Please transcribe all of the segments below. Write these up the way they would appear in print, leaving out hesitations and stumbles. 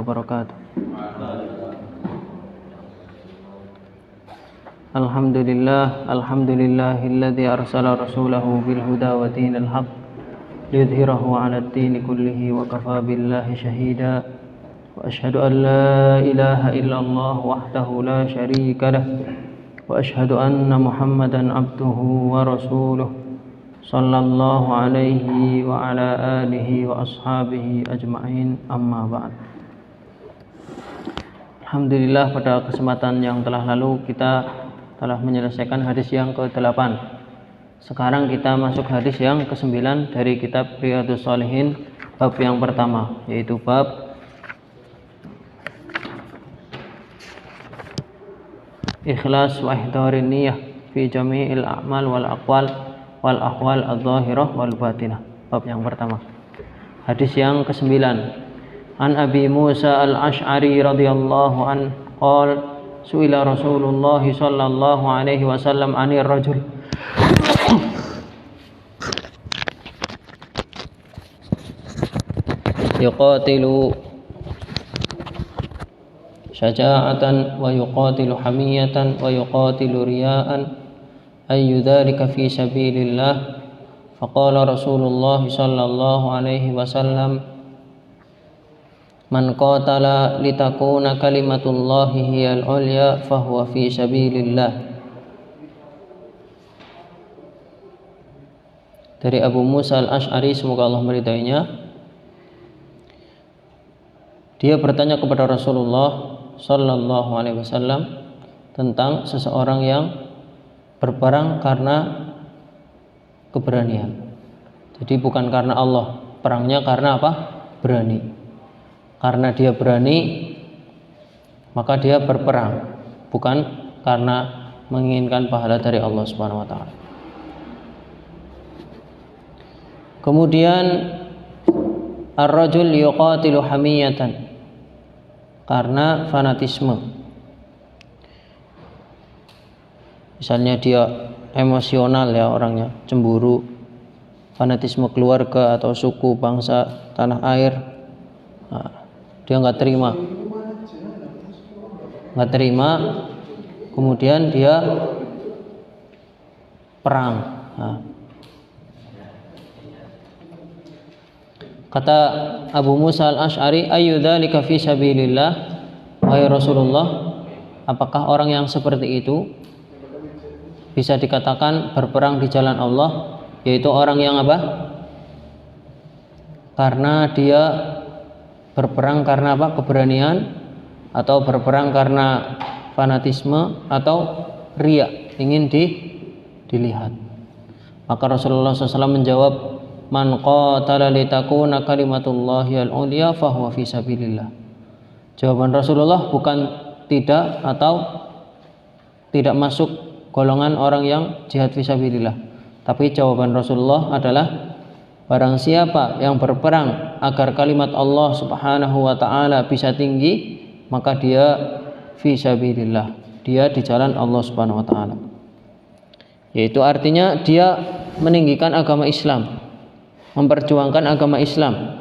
wabarakatuh. Alhamdulillahilladzi arsala rasulahu bil huda wa dinil haqq liyudhhirahu 'alad dini kullihi wa kafaa billahi shahida. Wa asyhadu an la ilaha illallah wahdahu la syarika lah wa asyhadu anna Muhammadan abduhu wa rasuluh sallallahu alaihi wa ala alihi wa ashabihi ajma'in, amma ba'd. Alhamdulillah, pada kesempatan yang telah lalu kita telah menyelesaikan hadis yang ke-8. Sekarang kita masuk hadis yang ke-9 dari kitab Riyadhus Shalihin, bab yang pertama, yaitu bab ikhlas wa ihdarin niyyah fi jami'il a'mal wal aqwal wal ahwal adh-dhahirah wal batinah. Bab yang pertama. Hadis yang ke-9. An Abi Musa al-Ash'ari radhiyallahu an qala su'ila Rasulullah sallallahu alaihi wasallam 'anil rajul yuqatilu syaja'atan wa yuqatilu hamiyatan wa yuqatilu riya'an ayyu dhalika fi sabilillah. Faqala Rasulullah sallallahu alaihi wasallam man qatala litakuna kalimatullahi hiyal ulya fahuwa fi sabilillah. Dari Abu Musa al-Ash'ari, semoga Allah meridainya, dia bertanya kepada Rasulullah sallallahu alaihi wasallam tentang seseorang yang berperang karena keberanian. Jadi bukan karena Allah, perangnya karena apa? Berani. Karena dia berani, maka dia berperang, bukan karena menginginkan pahala dari Allah Subhanahu wa taala. Kemudian ar-rajul yuqatilu hamiyatan, karena fanatisme. Misalnya dia emosional ya orangnya, cemburu, fanatisme keluarga atau suku, bangsa, tanah air. Nah, dia nggak terima, kemudian dia perang. Nah, kata Abu Musa al-Ash'ari, ayyu dzalika fi sabilillah, wahai Rasulullah, apakah orang yang seperti itu bisa dikatakan berperang di jalan Allah, yaitu orang yang apa? Karena dia berperang karena apa? Keberanian, atau berperang karena fanatisme, atau riya, ingin dilihat. Maka Rasulullah SAW menjawab, man qatala litakuna kalimatullahi al-ulya fahuwa fi sabilillah. Jawaban Rasulullah bukan tidak atau tidak masuk golongan orang yang jihad fisabilillah, tapi jawaban Rasulullah adalah barang siapa yang berperang agar kalimat Allah Subhanahu wa taala bisa tinggi, maka dia fisabilillah, dia di jalan Allah Subhanahu wa taala. Yaitu artinya dia meninggikan agama Islam, memperjuangkan agama Islam.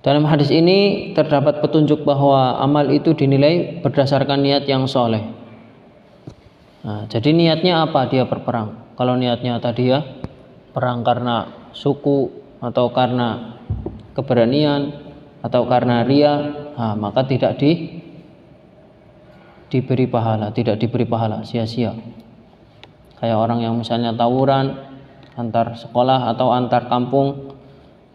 Dalam hadis ini terdapat petunjuk bahwa amal itu dinilai berdasarkan niat yang soleh. Nah, jadi niatnya apa dia berperang? Kalau niatnya tadi ya perang karena suku, atau karena keberanian, atau karena riya, nah, maka tidak diberi pahala, sia-sia. Kayak orang yang misalnya tawuran antar sekolah atau antar kampung,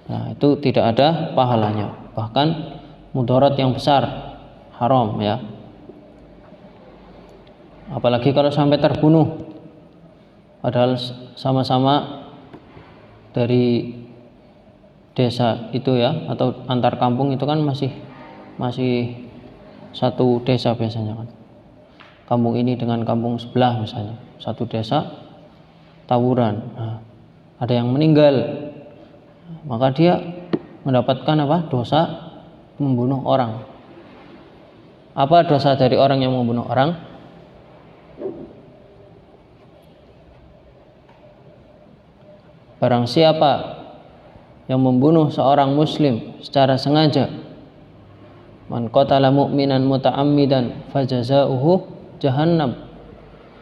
nah itu tidak ada pahalanya, bahkan mudarat yang besar, haram ya. Apalagi kalau sampai terbunuh, padahal sama-sama dari desa itu ya, atau antar kampung itu kan masih satu desa biasanya kan. Kampung ini dengan kampung sebelah misalnya, satu desa, tawuran. Nah, ada yang meninggal, maka dia mendapatkan apa? Dosa membunuh orang. Apa dosa dari orang yang membunuh orang? Barang siapa yang membunuh seorang muslim secara sengaja, man qatala mu'minan muta'ammidan fajaza'uhu jahannam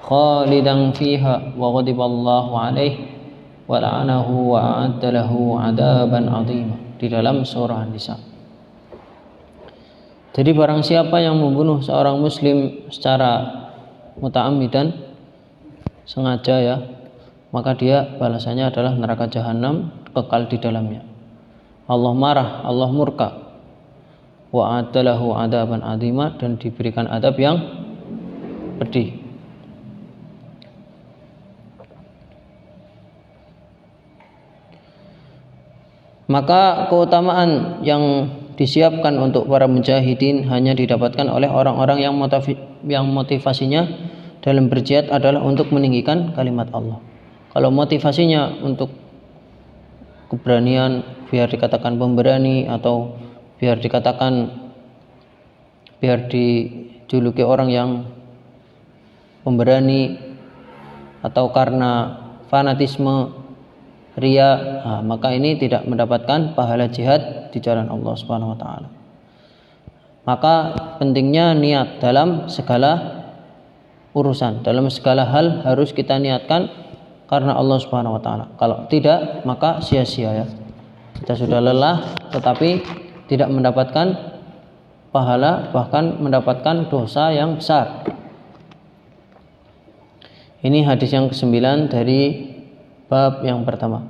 khalidan fiha wa ghadiballahu alaihi wa la'anahu wa a'adda lahu 'adaban 'azima, di dalam surah An-Nisa. Jadi barang siapa yang membunuh seorang muslim secara muta'ammidan, sengaja ya, maka dia balasannya adalah neraka jahanam, kekal di dalamnya. Allah marah, Allah murka. Wa adalahu adaban azima, dan diberikan adab yang pedih. Maka keutamaan yang disiapkan untuk para mujahidin hanya didapatkan oleh orang-orang yang motivasinya dalam berjihad adalah untuk meninggikan kalimat Allah. Kalau motivasinya untuk keberanian, biar dikatakan pemberani, atau biar dijuluki orang yang pemberani, atau karena fanatisme, ria, maka ini tidak mendapatkan pahala jihad di jalan Allah Subhanahu wa taala. Maka pentingnya niat dalam segala urusan, dalam segala hal harus kita niatkan karena Allah Subhanahu wa taala. Kalau tidak, maka sia-sia ya. Kita sudah lelah tetapi tidak mendapatkan pahala, bahkan mendapatkan dosa yang besar. Ini hadis yang ke-9 dari bab yang pertama.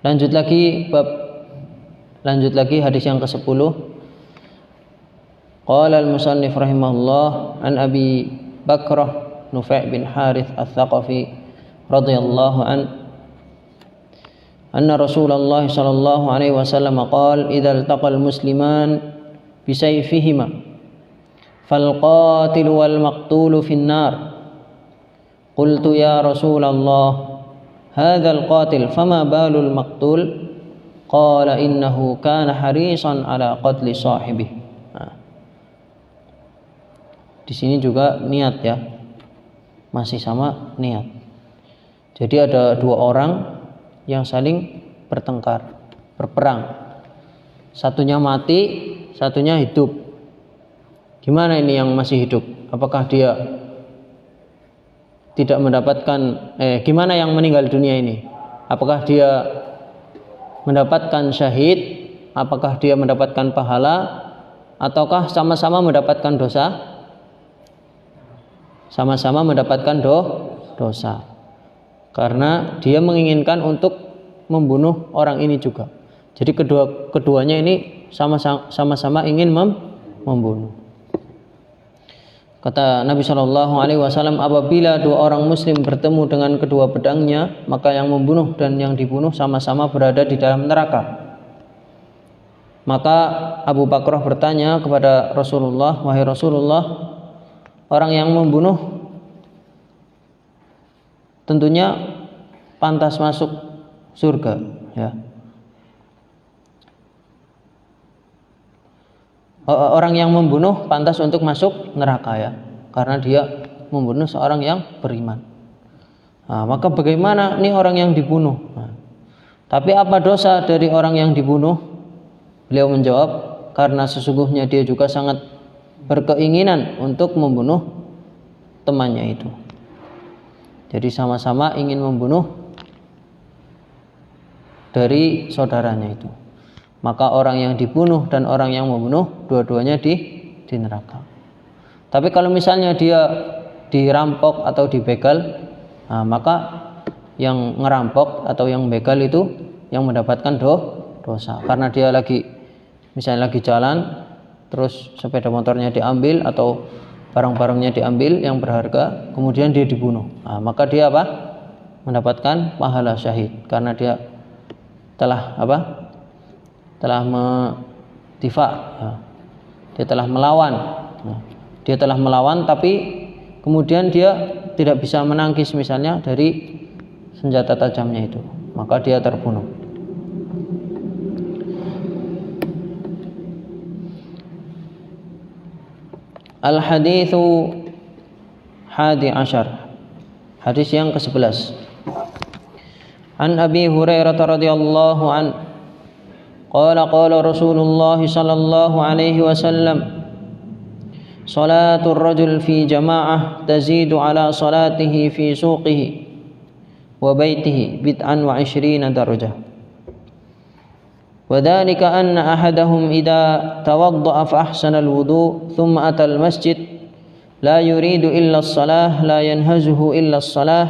Lanjut lagi hadis yang ke-10. Qala al-musannif rahimahullah an Abi Bakrah Nufai' bin Harith Al-Thaqafi radhiyallahu anna Rasulullah sallallahu alaihi wasallam qala idza iltaqal musliman bisayfihima fal qatil wal maqtul fin nar. Qultu ya Rasulullah hadzal qatil fama balul maqtul? Qala innahu kana harisan ala qatli sahibihi. Di sini juga niat ya, masih sama niat. Jadi ada dua orang yang saling bertengkar, berperang. Satunya mati, satunya hidup. Gimana ini yang masih hidup? Apakah dia tidak mendapatkan gimana yang meninggal dunia ini? Apakah dia mendapatkan syahid? Apakah dia mendapatkan pahala? Ataukah sama-sama mendapatkan dosa? Sama-sama mendapatkan dosa. Karena dia menginginkan untuk membunuh orang ini juga. Jadi keduanya ini sama-sama ingin membunuh. Kata Nabi Shallallahu Alaihi Wasallam, apabila dua orang Muslim bertemu dengan kedua pedangnya, maka yang membunuh dan yang dibunuh sama-sama berada di dalam neraka. Maka Abu Bakrah bertanya kepada Rasulullah, wahai Rasulullah, orang yang membunuh tentunya pantas masuk surga, ya. Orang yang membunuh pantas untuk masuk neraka ya, karena dia membunuh seorang yang beriman. Maka bagaimana nih orang yang dibunuh? Tapi apa dosa dari orang yang dibunuh? Beliau menjawab, karena sesungguhnya dia juga sangat berkeinginan untuk membunuh temannya itu. Jadi sama-sama ingin membunuh dari saudaranya itu. Maka orang yang dibunuh dan orang yang membunuh dua-duanya di neraka. Tapi kalau misalnya dia dirampok atau dibegal, maka yang ngerampok atau yang begal itu yang mendapatkan dosa. Karena dia misalnya lagi jalan, terus sepeda motornya diambil atau barang-barangnya diambil yang berharga, kemudian dia dibunuh. Maka dia mendapatkan pahala syahid karena dia telah dia telah melawan. Dia telah melawan, tapi kemudian dia tidak bisa menangkis misalnya dari senjata tajamnya itu, maka dia terbunuh. Al-haditsu hadi ashar, hadis yang ke-11. An Abi Hurairah radhiyallahu an قال رسول الله صلى الله عليه وسلم صلاة الرجل في جماعة تزيد على صلاته في سوقه وبيته 27 درجة وذلك أن أحدهم إذا توضأ فأحسن الوضوء ثم أتى المسجد لا يريد إلا الصلاة لا ينهزه إلا الصلاة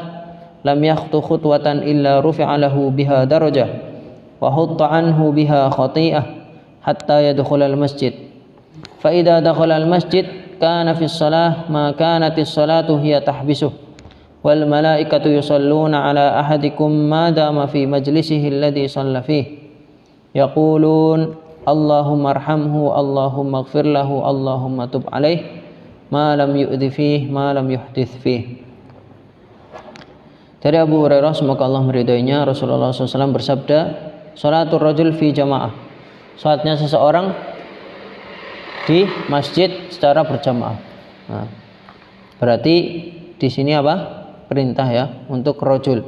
لم يخط خطوة إلا رفع له بها درجة وحط عنه بها خطيئة حتى يدخل المسجد فإذا دخل المسجد كان في الصلاة ما كانت الصلاة هي تحبسه والملائكة يصلون على أحدكم ما دام في مجلسه الذي صلى فيه يقولون اللهم ارحمه اللهم اغفر له اللهم تب عليه ما لم يؤذ فيه ما لم يحدث فيه. Dari Abu Hurairah, semoga Allah meridainya, Rasulullah SAW bersabda, Salatul rajul fi jamaah, salatnya seseorang di masjid secara berjamaah. Nah, berarti di sini apa? Perintah ya untuk rajul.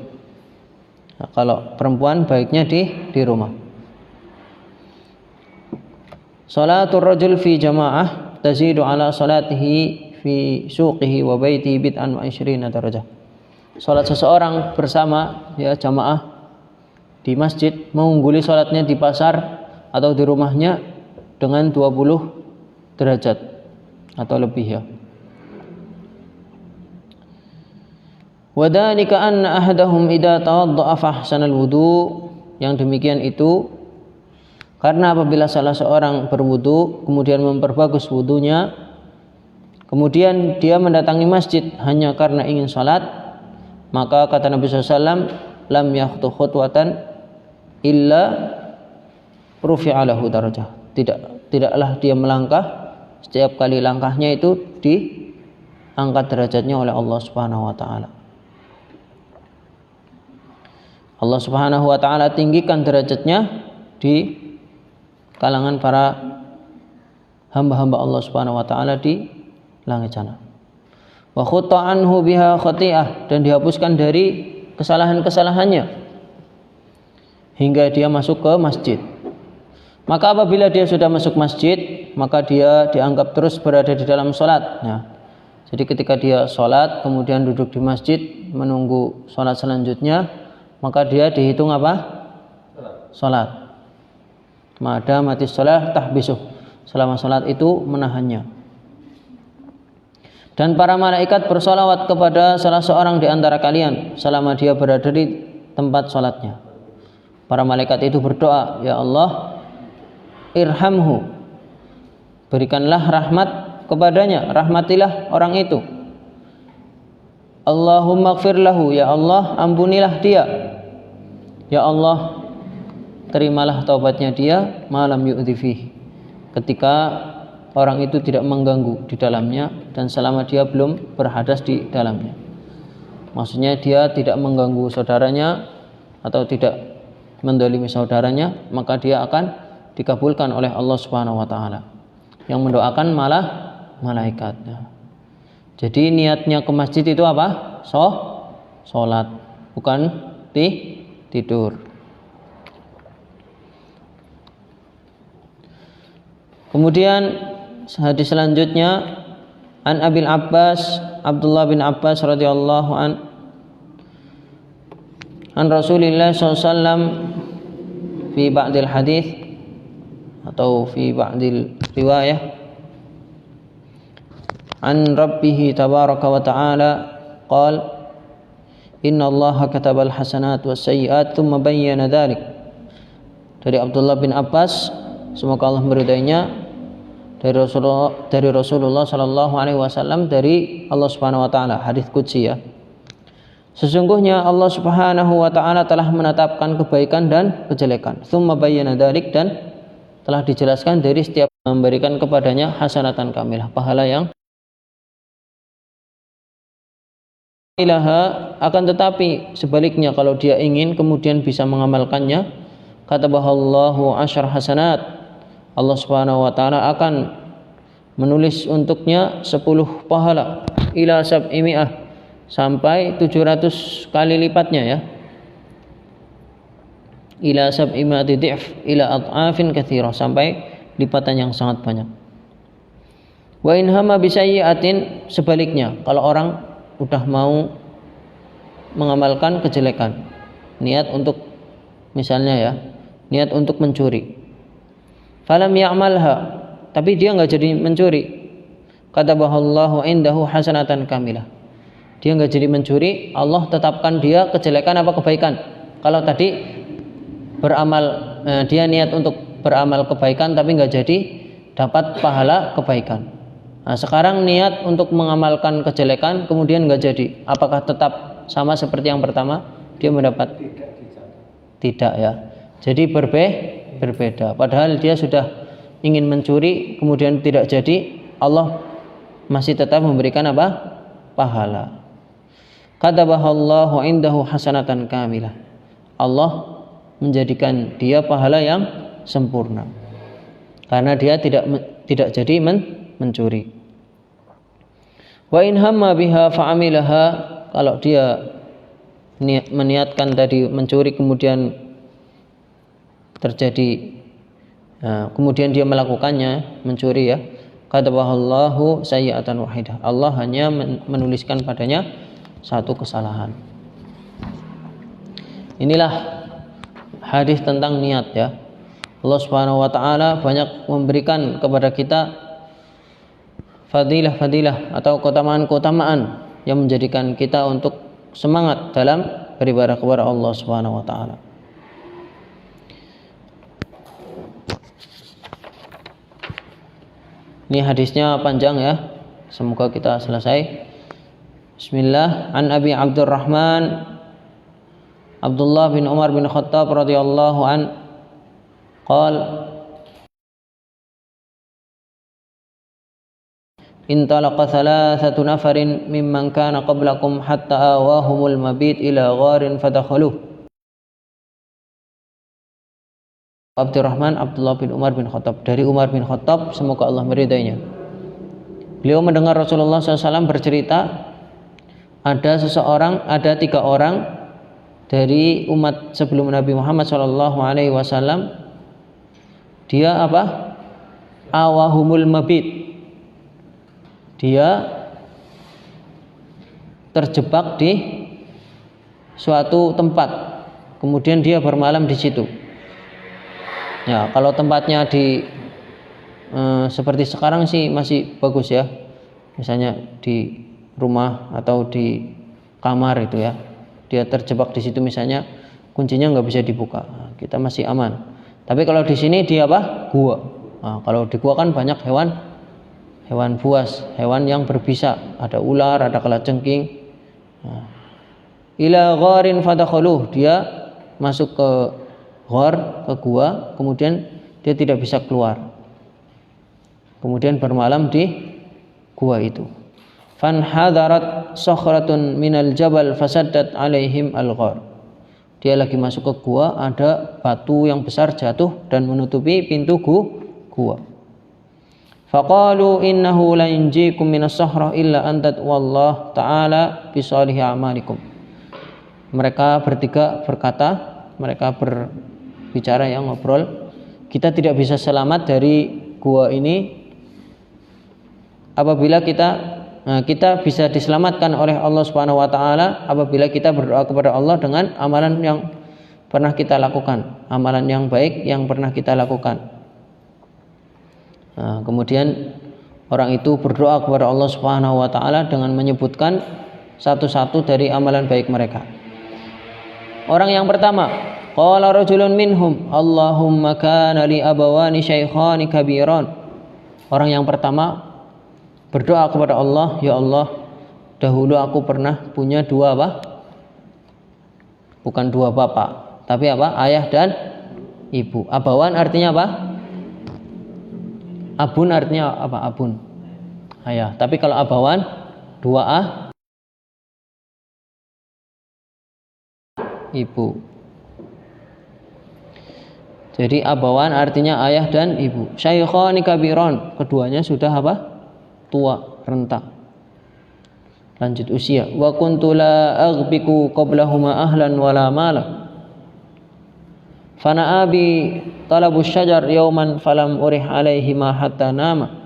Nah, kalau perempuan baiknya di rumah. Salatul rajul fi jamaah tazidu ala salatihi fi suqihi wa baitihi bid'an wa 20 darajah. Salat seseorang bersama ya jamaah di masjid mengungguli salatnya di pasar atau di rumahnya dengan 20 derajat atau lebih ya. Wa dzalika anna ahadahum idza tawadda'a fa ahsana al-wudu, yang demikian itu karena apabila salah seorang berwudu kemudian memperbagus wudunya, kemudian dia mendatangi masjid hanya karena ingin salat, maka kata Nabi SAW, lam yakhtu khutwatan illa rufi'a lahu darajah. Tidaklah dia melangkah, setiap kali langkahnya itu diangkat derajatnya oleh Allah Subhanahu wa taala. Allah Subhanahu wa taala tinggikan derajatnya di kalangan para hamba-hamba Allah Subhanahu wa taala di langit sana. Wa khutta anhu biha khati'ah, dan dihapuskan dari kesalahan-kesalahannya hingga dia masuk ke masjid. Maka apabila dia sudah masuk masjid, maka dia dianggap terus berada di dalam salat. Nah, jadi ketika dia salat kemudian duduk di masjid menunggu salat selanjutnya, maka dia dihitung apa? Salat. Mada mati salat tahbisuh, selama salat itu menahannya. Dan para malaikat bersolawat kepada salah seorang di antara kalian selama dia berada di tempat salatnya. Para malaikat itu berdoa, ya Allah, irhamhu, berikanlah rahmat kepadanya, rahmatilah orang itu. Allahumma ighfir lahu, ya Allah, ampunilah dia. Ya Allah, terimalah taubatnya dia, malam yu'dhi fihi, ketika orang itu tidak mengganggu di dalamnya dan selama dia belum berhadas di dalamnya. Maksudnya dia tidak mengganggu saudaranya atau tidak mendolimi saudaranya, maka dia akan dikabulkan oleh Allah Subhanahu wa taala. Yang mendoakan malah malaikat. Jadi niatnya ke masjid itu apa? Salat, bukan tidur. Kemudian hadis selanjutnya, an Abil Abbas, Abdullah bin Abbas radhiyallahu an Rasulillah SAW fi ba'dil hadis atau fi ba'dil riwayah an Rabbih tabaraka wa ta'ala qala inna Allah katabal hasanat was sayyi'at thumma bayyana dzalik. Dari Abdullah bin Abbas, semoga Allah meridainya, dari Rasulullah sallallahu alaihi wasallam, dari Allah Subhanahu wa taala, hadis qudsi ya. Sesungguhnya Allah Subhanahu wa taala telah menetapkan kebaikan dan kejelekan. Tsumma bayyana dzalik, dan telah dijelaskan dari setiap memberikan kepadanya hasanatan kamilah, pahala yang ilaha. Akan tetapi sebaliknya, kalau dia ingin kemudian bisa mengamalkannya, katabahallahu asyar hasanat, Allah Subhanahu wa taala akan menulis untuknya 10 pahala ila sab'imi'ah, sampai 700 kali lipatnya ya. ila sab'imati dhi'f ila ad'afin katsirah, sampai lipatan yang sangat banyak. Wa in hamma bi sayyi'atin, sebaliknya kalau orang udah mau mengamalkan kejelekan, niat untuk misalnya ya, niat untuk mencuri, falam ya'malha, tapi dia enggak jadi mencuri, katabahallahu indahu hasanatan kamilah, dia enggak jadi mencuri, Allah tetapkan dia kejelekan apa kebaikan. Kalau tadi beramal, dia niat untuk beramal kebaikan tapi enggak jadi, dapat pahala kebaikan. Nah, sekarang niat untuk mengamalkan kejelekan kemudian enggak jadi, apakah tetap sama seperti yang pertama? Dia mendapat? Tidak ya. Jadi berbeda. Padahal dia sudah ingin mencuri kemudian tidak jadi, Allah masih tetap memberikan apa? Pahala. Katabahallahu indahu hasanatan kamilah. Allah menjadikan dia pahala yang sempurna karena dia tidak jadi mencuri. Wa in hamma biha fa'amilaha, kalau dia meniatkan tadi mencuri kemudian terjadi, kemudian dia melakukannya, mencuri ya, katabahallahu sayyi'atan wahidah, Allah hanya menuliskan padanya satu kesalahan. Inilah hadis tentang niat ya. Allah Subhanahu wa taala banyak memberikan kepada kita fadilah-fadilah atau keutamaan-keutamaan yang menjadikan kita untuk semangat dalam beribadah kepada Allah Subhanahu wa taala. Ini hadisnya panjang ya. Semoga kita selesai. Bismillah. An Abi Abdurrahman Abdullah bin Umar bin Khattab radhiyallahu an qala intalaqa thalathatu nafarin mimman kana qablakum hatta awahumul mabit ila gharin fadakhaluh. Abdurrahman Abdullah bin Umar bin Khattab, dari Umar bin Khattab, semoga Allah meridainya. Beliau mendengar Rasulullah SAW bercerita, ada 3 orang dari umat sebelum Nabi Muhammad SAW, dia apa? Awahumul mabit, dia terjebak di suatu tempat, kemudian dia bermalam di situ. Ya, kalau tempatnya di seperti sekarang sih masih bagus ya, misalnya di rumah atau di kamar itu ya, dia terjebak di situ misalnya, kuncinya nggak bisa dibuka, kita masih aman. Tapi kalau di sini dia apa? Gua. Nah, kalau di gua kan banyak hewan buas, hewan yang berbisa, ada ular, ada kalajengking. Nah, ila gharin fadakhaluh, dia masuk ke ghar, ke gua, kemudian dia tidak bisa keluar, kemudian bermalam di gua itu. Fanhadarat sakhratun minal jabal fasaddat alaihim al-ghar, dia lagi masuk ke gua, ada batu yang besar jatuh dan menutupi pintu gua. Faqalu innahu la yunjikum minas sahrah illa antat wallah ta'ala bisalihi a'malikum. Mereka bertiga berkata, mereka berbicara yang ngobrol, kita tidak bisa selamat dari gua ini apabila kita bisa diselamatkan oleh Allah Subhanahu wa taala apabila kita berdoa kepada Allah dengan amalan yang pernah kita lakukan, amalan yang baik yang pernah kita lakukan. Nah, kemudian orang itu berdoa kepada Allah Subhanahu wa taala dengan menyebutkan satu-satu dari amalan baik mereka. Orang yang pertama, qala rajulun minhum Allahumma kana li abawani syaikhani kabiran. Orang yang pertama berdoa kepada Allah, ya Allah, dahulu aku pernah punya 2 apa? Bukan 2 bapak, tapi apa? Ayah dan ibu. Abawan artinya apa? Abun artinya apa? Abun, ayah. Tapi kalau abawan 2a, ibu. Jadi abawan artinya ayah dan ibu. Syaikhani kabiran, keduanya sudah apa? Tua, renta, lanjut usia. Wa kuntu la aghbiku qablahuma ahlan wala mala Fana'a bi talabus syajar yauman falam urih alaihi ma hatta nama.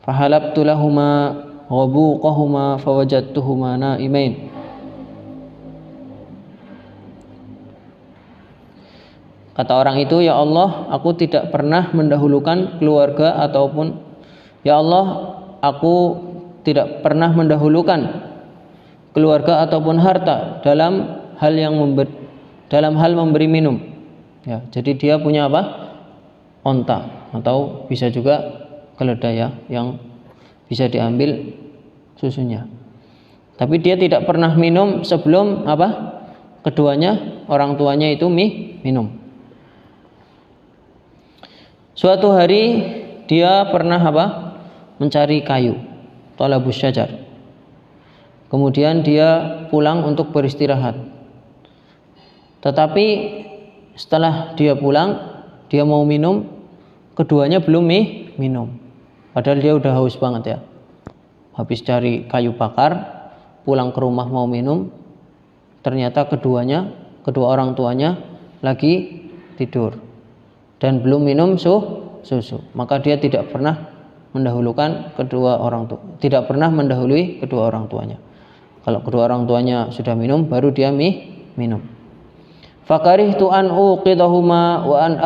Fahalabtu lahuma ghabuqahuma fawajadtuhuma na'imain. Kata orang itu, ya Allah, aku tidak pernah mendahulukan keluarga ataupun ya Allah, aku tidak pernah mendahulukan keluarga ataupun harta dalam hal memberi minum. Ya, jadi dia punya apa? Onta atau bisa juga keledai ya, yang bisa diambil susunya. Tapi dia tidak pernah minum sebelum apa? Keduanya, orang tuanya itu minum. Suatu hari dia pernah apa? Mencari kayu, talabus syajar. Kemudian dia pulang untuk beristirahat. Tetapi setelah dia pulang, dia mau minum, keduanya belum minum. Padahal dia udah haus banget ya. Habis cari kayu bakar, pulang ke rumah mau minum, ternyata kedua orang tuanya lagi tidur dan belum minum susu. Maka dia tidak pernah mendahului kedua orang tuanya. Kalau kedua orang tuanya sudah minum, baru dia minum. Fakarihtu an uqidahuma wa an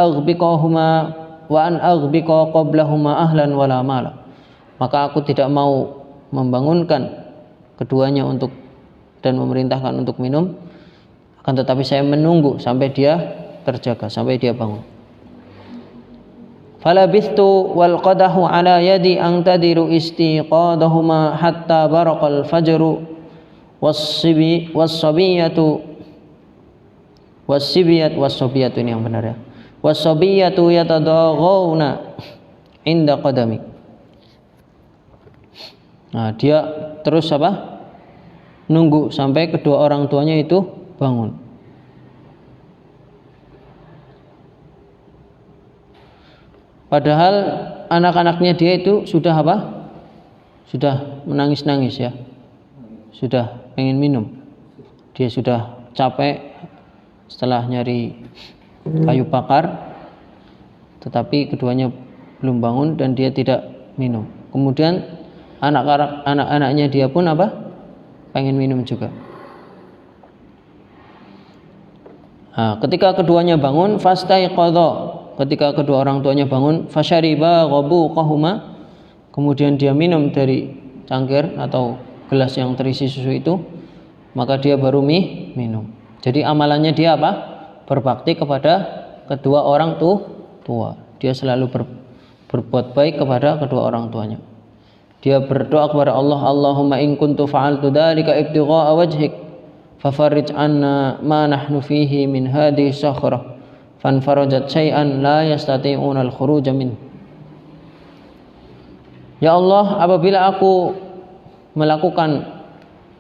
aghbiqa qablahuma ahlan wala mala. Maka aku tidak mau membangunkan keduanya dan memerintahkan untuk minum, akan tetapi saya menunggu sampai dia terjaga, sampai dia bangun. Falabithtu wal qadahu ala yadi antadiru istiqadahuma hatta baraqal fajru was-sabiyatu ini yang benar ya. Was-sabiyatu yatadaghawna inda qadami. Nah, dia terus apa? Nunggu sampai kedua orang tuanya itu bangun. Padahal anak-anaknya dia itu sudah apa? Sudah menangis-nangis ya. Sudah pengen minum. Dia sudah capek setelah nyari kayu bakar, tetapi keduanya belum bangun dan dia tidak minum. Kemudian anak-anaknya dia pun apa? Pengen minum juga. Nah, ketika keduanya bangun, ketika kedua orang tuanya bangun, fasyariba ghabuqahuma, kemudian dia minum dari cangkir atau gelas yang terisi susu itu, maka dia baru minum. Jadi amalannya dia apa? Berbakti kepada kedua orang tua. Dia selalu berbuat baik kepada kedua orang tuanya. Dia berdoa kepada Allah, Allahumma in kuntu fa'altu dzalika ibtigha'a wajhik fafarrij 'anna ma nahnu fihi min hadhihi sakhrah fanfarajat syai'an la yastati'una al-khuruj min. Ya Allah, apabila aku melakukan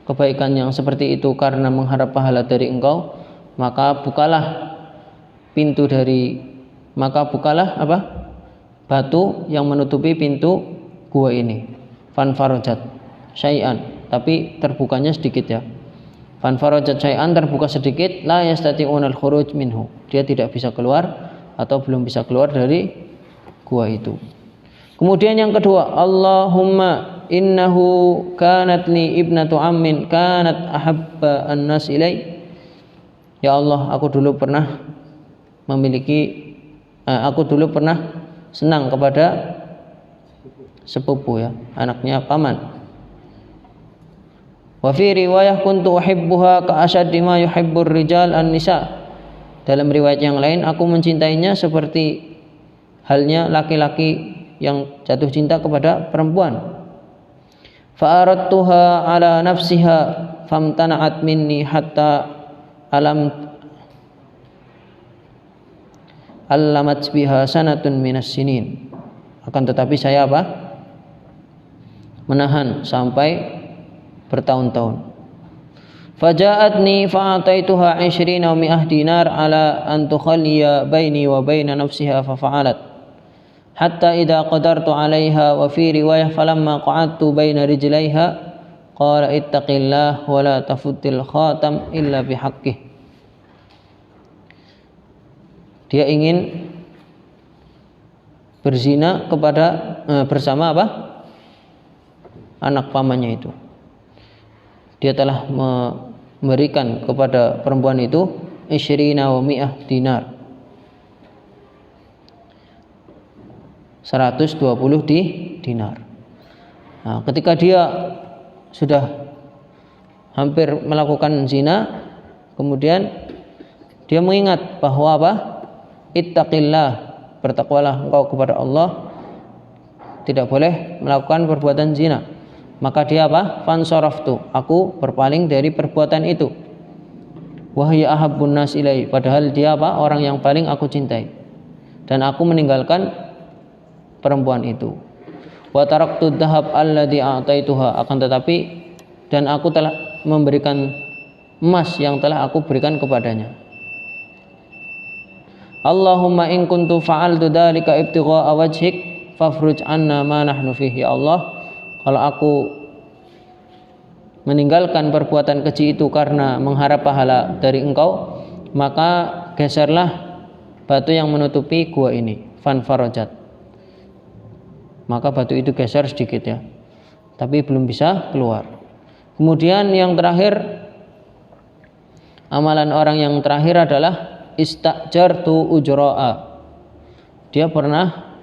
kebaikan yang seperti itu karena mengharap pahala dari Engkau, maka bukalah apa? Batu yang menutupi pintu gua ini. Fanfarajat syai'an, tapi terbukanya sedikit ya. Fanfarajat syai'an, terbuka sedikit, la yastati'una al-khuruj minhu. Dia tidak bisa keluar atau belum bisa keluar dari gua itu. Kemudian yang kedua, Allahumma innahu kanat li ibnatu ammin kanat ahabba an-nas ilai. Ya Allah, aku dulu pernah senang kepada sepupu ya, anaknya paman. Wa fi riwayah kuntu uhibbuha ka ashaddi ma yuhibbur rijal an-nisa. Dalam riwayat yang lain, aku mencintainya seperti halnya laki-laki yang jatuh cinta kepada perempuan. Fa aradtuha ala nafsiha famtana'at minni hatta allamat biha sanatun minas sinin. Akan tetapi saya apa? Menahan sampai bertahun-tahun. Faja'atni fa'ataituha 20 wa 100 dinar ala an tukhalliya baini wa baina nafsiha fafa'alat. Hatta idza qadartu 'alaiha wa fi riwayah falamma qa'adtu baina rijlaiha qala ittaqillah wa la tafuttil khatam illa bihaqqih. Dia ingin berzina bersama apa? Anak pamannya itu. Dia telah memberikan kepada perempuan itu 20 wa mi'ah dinar. 120 dinar. Nah, ketika dia sudah hampir melakukan zina, kemudian dia mengingat bahwa apa? Ittaqillah, bertakwalah engkau kepada Allah, tidak boleh melakukan perbuatan zina. Maka dia apa? Fansaraftu, aku berpaling dari perbuatan itu. Wahya ahabbun nas ilai, padahal dia apa? Orang yang paling aku cintai. Dan aku meninggalkan perempuan itu. Wa taraktu dhahab alladhi a'taituha, akan tetapi dan aku telah memberikan emas yang telah aku berikan kepadanya. Allahumma in kuntu fa'altu dzalika ibtigha'a wajhik fafruj 'anna ma nahnu fihi. Ya Allah, kalau aku meninggalkan perbuatan keji itu karena mengharap pahala dari engkau, maka geserlah batu yang menutupi gua ini. Fanfarajat, maka batu itu geser sedikit ya, tapi belum bisa keluar. Kemudian yang terakhir, amalan orang yang terakhir adalah istajartu ujra'a. Dia pernah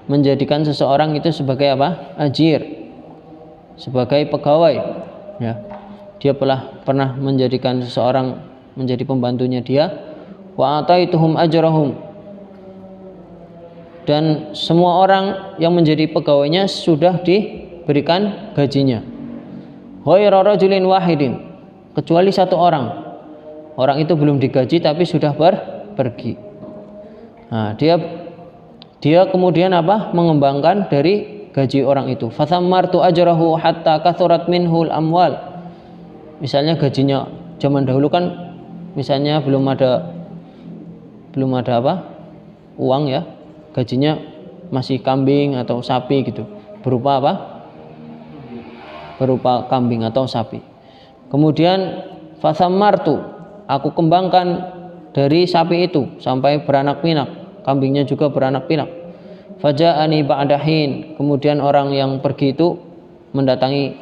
menjadikan seseorang itu sebagai apa? Ajir, sebagai pegawai ya. Dia pernah menjadikan seseorang menjadi pembantunya dia. Wa ataituhum ajrahum, dan semua orang yang menjadi pegawainya sudah diberikan gajinya. Ghairu rajulin wahidin, kecuali satu orang. Orang itu belum digaji tapi sudah pergi. Nah, dia kemudian apa? Mengembangkan dari gaji orang itu. Fathammartu ajrahu hatta kathurat minhul amwal. Misalnya gajinya zaman dahulu kan misalnya belum ada apa? Uang ya. Gajinya masih kambing atau sapi gitu. Berupa apa? Berupa kambing atau sapi. Kemudian fathammartu, aku kembangkan dari sapi itu sampai beranak pinak, kambingnya juga beranak pinak. Faja'ani ba'dahin, kemudian orang yang pergi itu mendatangi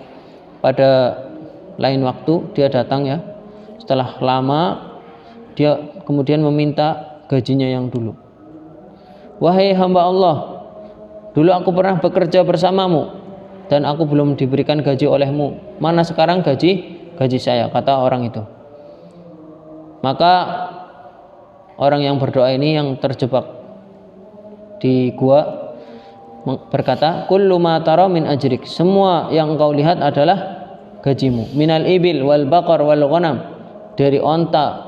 pada lain waktu, dia datang ya. Setelah lama dia kemudian meminta gajinya yang dulu. Wahai hamba Allah, dulu aku pernah bekerja bersamamu dan aku belum diberikan gaji olehmu. Mana sekarang gaji saya, kata orang itu. Maka orang yang berdoa ini yang terjebak di gua berkata, kullu ma tara min ajrik, semua yang engkau lihat adalah gajimu. Minal ibil wal baqar wal ghanam, dari onta,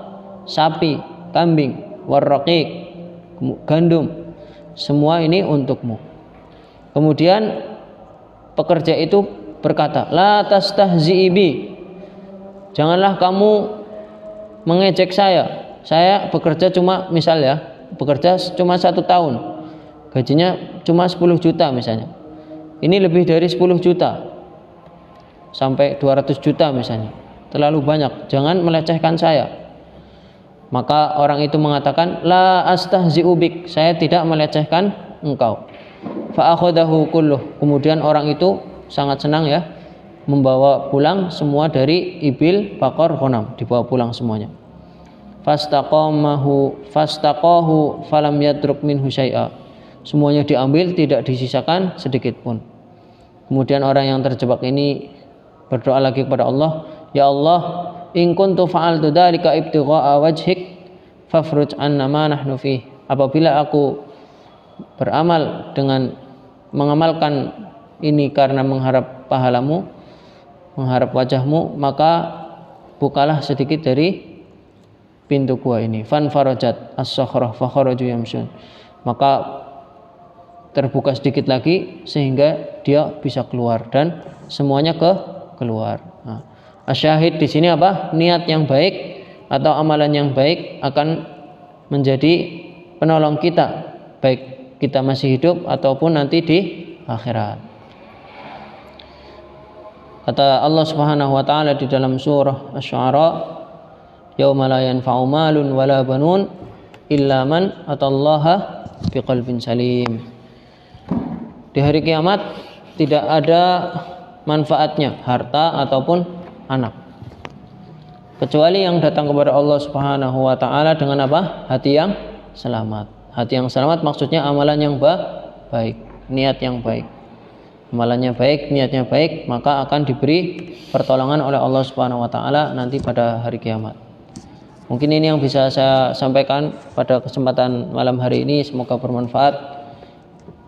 sapi, kambing, warraqiq, gandum, semua ini untukmu. Kemudian pekerja itu berkata, la tastahzi'i bi, janganlah kamu mengejek saya. Saya bekerja cuma misal ya, bekerja cuma 1 tahun, gajinya cuma 10 juta misalnya. Ini lebih dari 10 juta sampai 200 juta misalnya, terlalu banyak, jangan melecehkan saya. Maka orang itu mengatakan, la astahzi'u bik, saya tidak melecehkan engkau. Fa akhadahu kulluh, kemudian orang itu sangat senang ya, membawa pulang semua dari ibil, bakor, ghanam, dibawa pulang semuanya. Fastaqahu falam yatruk minhu syai'a, semuanya diambil, tidak disisakan sedikit pun. Kemudian orang yang terjebak ini berdoa lagi kepada Allah, ya Allah, in kuntu fa'altu dzalika ibtigha'a wajhik fafruj 'anna ma nahnu fi, apabila aku beramal dengan mengamalkan ini karena mengharap pahalamu, mengharap wajahmu, maka bukalah sedikit dari pintu gua ini. Fan farajat as-sakhrah fa kharaju yamshun, maka terbuka sedikit lagi sehingga dia bisa keluar dan semuanya keluar. Nah, asyahid di sini apa? Niat yang baik atau amalan yang baik akan menjadi penolong kita, baik kita masih hidup ataupun nanti di akhirat. Kata Allah Subhanahu wa taala di dalam surah Asy-Syu'ara, yauma la yanfa'u malun wala banun illa man atallaha biqalbin salim. Di hari kiamat tidak ada manfaatnya harta ataupun anak, kecuali yang datang kepada Allah Subhanahu wa taala dengan apa? Hati yang selamat. Hati yang selamat maksudnya amalan yang baik, niat yang baik. Amalannya baik, niatnya baik, maka akan diberi pertolongan oleh Allah Subhanahu wa taala nanti pada hari kiamat. Mungkin ini yang bisa saya sampaikan pada kesempatan malam hari ini, semoga bermanfaat.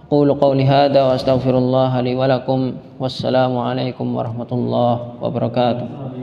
Qulu qawli hadza wa astaghfirullah li wa lakum. Wassalamu alaikum warahmatullahi wabarakatuh.